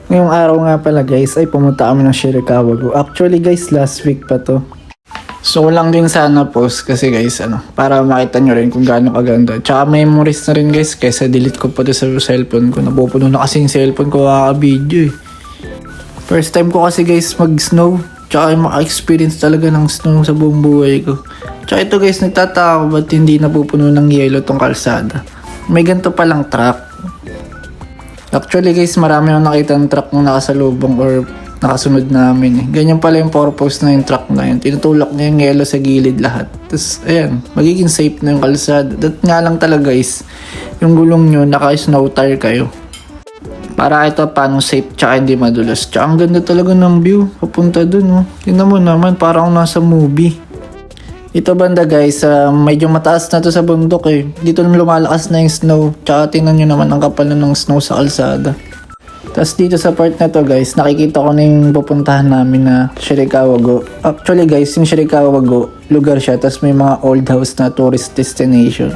Ngayong araw nga pala guys ay pumunta kami ng Shirakawa-go. Actually guys last week pa to. So lang din sana post kasi guys para makita nyo rin kung gaano kaganda. Tsaka memories na rin guys kaysa delete ko pa to sa cellphone ko. Napupuno na kasi yung cellphone ko kaka-video eh. First time ko kasi guys mag-snow. Tsaka maka-experience talaga ng snow sa buong buhay ko. Tsaka ito guys nagtataka ko ba't hindi napupuno ng yelo tong kalsada. May ganito palang truck. Actually guys, marami akong nakita ng truck na nakasalubong or nakasunod namin. Ganyan pala yung purpose na yung truck na yun. Tinutulak niya yung yelo sa gilid lahat. Tapos ayan, magiging safe na yung kalsada. That nga lang talaga guys, yung gulong nyo naka-snow tire kayo. Para ito paano safe tsaka hindi madulas. Tsaka ang ganda talaga ng view. Papunta dun oh. Tingnan mo naman, parang nasa movie. Ito banda guys, medyo mataas na to sa bundok eh. Dito lumalakas na yung snow. Tsaka tingnan nyo naman ang kapal na ng snow sa kalsada. Tapos dito sa part na to guys, nakikita ko na yung pupuntahan namin na Shirakawa-go. Actually guys, yung Shirakawa-go, lugar siya. Tapos may mga old house na tourist destination.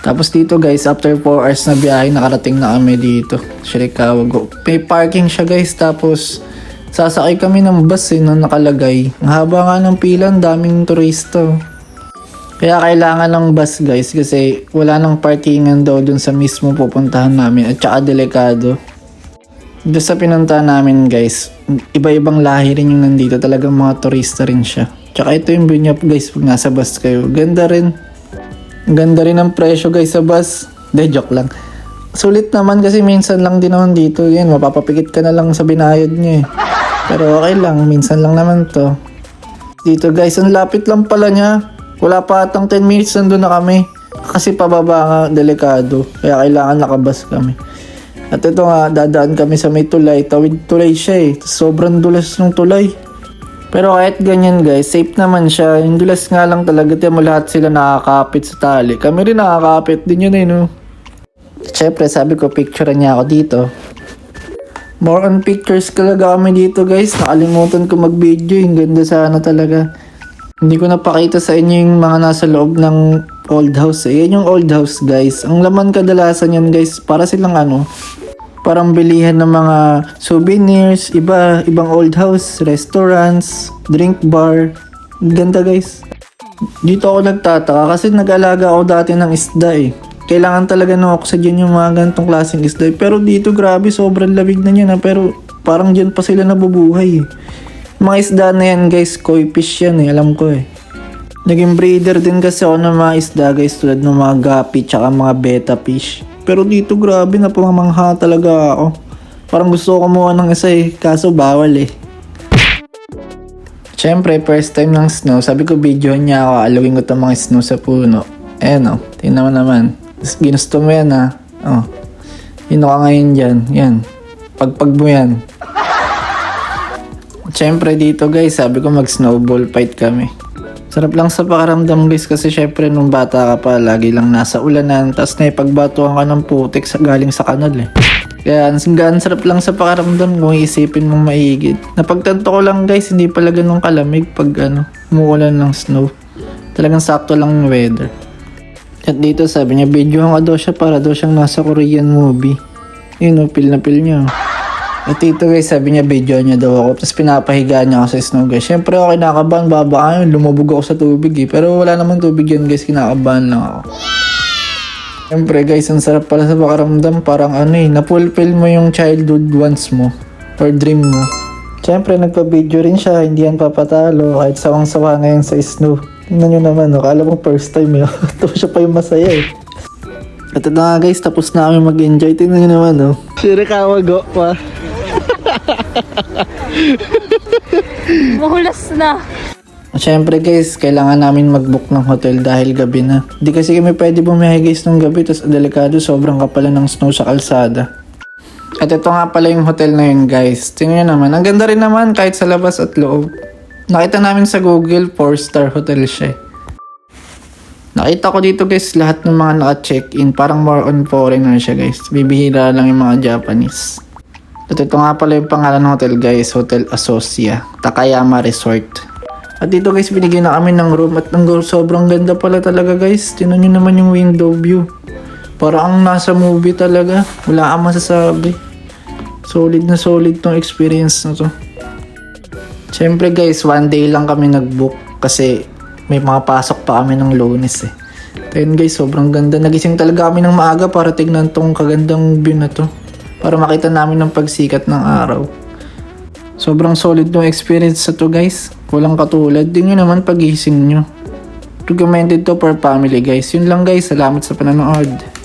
Tapos dito guys, after 4 hours na biyahe, nakarating na kami dito. Shirakawa-go. May parking siya guys, tapos sasakay kami ng bus na nakalagay. Ang haba nga ng pila, daming turista. Kaya kailangan ng bus guys kasi wala nang parkingan daw dun sa mismo pupuntahan namin at saka delikado. Dito sa pinuntahan namin guys, iba-ibang lahi rin yung nandito. Talagang mga turista rin siya. Tsaka ito yung view niya guys pag nasa bus kayo. Ganda rin. Ganda rin ang presyo guys sa bus. De, joke lang. Sulit naman kasi minsan lang din naman dito. Yan, mapapapikit ka na lang sa binayad niya eh. Pero okay lang, minsan lang naman to. Dito guys, ang lapit lang pala niya. Wala pa atang 10 minutes nandun na kami. Kasi pababa nga, delikado. Kaya kailangan nakabas kami. At ito nga, dadaan kami sa may tulay. Tawid tulay siya eh. Sobrang dulas ng tulay. Pero kahit ganyan guys, safe naman siya. Yung dulas nga lang talaga, tiyan mo lahat sila nakakapit sa tali. Kami rin nakakapit din yun eh no. Siyempre sabi ko, picturean niya ako dito. More on pictures talaga kami dito guys. Nakalimutan ko mag-video. Yung ganda sana talaga. Hindi ko napakita sa inyo yung mga nasa loob ng old house. Yan yung old house guys. Ang laman kadalasan yan guys. Para silang parang bilihan ng mga souvenirs. Ibang old house. Restaurants. Drink bar. Ganda guys. Dito ako nagtataka kasi nag-alaga ako dati ng isda eh. Kailangan talaga ng oxygen yung mga ganitong klaseng isda. Pero dito grabe, sobrang lamig na yan. Pero parang dyan pa sila nabubuhay. Mga isda na yan guys, koi fish yan eh. Alam ko eh. Naging breeder din kasi ako ng mga isda guys. Tulad ng mga gapi tsaka mga betta fish. Pero dito grabe, napamangha talaga ako. Parang gusto ko kumuha ng isa eh. Kaso bawal eh. Siyempre, first time ng snow. Sabi ko videohan niya ako. Alawin ko itong mga snow sa puno. Ayan o, tingnan mo naman. Ginusto mo yan ha. Oh. Hino ka ngayon dyan. Yan. Pagpag mo yan. Siyempre dito guys, sabi ko mag-snowball fight kami. Sarap lang sa pakaramdam guys kasi syempre nung bata ka pa, lagi lang nasa ulanan. Tapos naipagbatuhan ka ng putik galing sa kanal eh. Kaya ang sarap lang sa pakaramdam kung iisipin mong maigid. Napagtanto ko lang guys, hindi pala ganun kalamig pag umuulan ng snow. Talagang sakto lang yung weather. At dito sabi niya, videohan ka daw siya para daw siyang nasa Korean movie. Yun feel na feel niya. At dito guys, sabi niya, videohan niya daw ako. Tapos pinapahigaan niya ako sa snow guys. Siyempre ako kinakabahan, baba lumubog ako sa tubig eh. Pero wala naman tubig yan guys, kinakabahan lang ako. Siyempre guys, ang sarap pala sa pakaramdam. Parang napulfill mo yung childhood wants mo. Or dream mo. Siyempre nagpa-video rin siya, hindi yan papatalo. Kahit sawang-sawa ngayon sa snow. Tingnan nyo naman, kala mo first time yun. Ito siya pa yung masaya eh. At ito nga guys, tapos na kami mag-enjoy. Tingnan nyo naman Shirakawa-go pa. Mahulas na. Siyempre guys, kailangan namin mag-book ng hotel dahil gabi na. Hindi kasi kami pwede bumiyahe guys ng gabi. Tapos delikado, sobrang kapal ng snow sa kalsada. At ito nga pala yung hotel na yun guys. Tingnan nyo naman, ang ganda rin naman kahit sa labas at loob. Nakita namin sa Google, 4-star hotel siya. Nakita ko dito guys, lahat ng mga naka-check-in, parang more on foreigner siya guys. Bibihira lang yung mga Japanese. At ito nga pala yung pangalan ng hotel guys, Hotel Asocia, Takayama Resort. At dito guys, binigyan na kami ng room at sobrang ganda pala talaga guys. Tingnan nyo naman yung window view. Parang nasa movie talaga. Wala kang masasabi. Solid na solid tong experience na to. Siyempre guys, one day lang kami nag-book kasi may mga pasok pa kami ng Lunes eh. Then guys, sobrang ganda. Nagising talaga kami ng maaga para tignan tong kagandang view na to. Para makita namin ng pagsikat ng araw. Sobrang solid tong experience sa to guys. Walang katulad. Din nyo naman pagising nyo. Recommended to for family guys. Yun lang guys. Salamat sa panonood.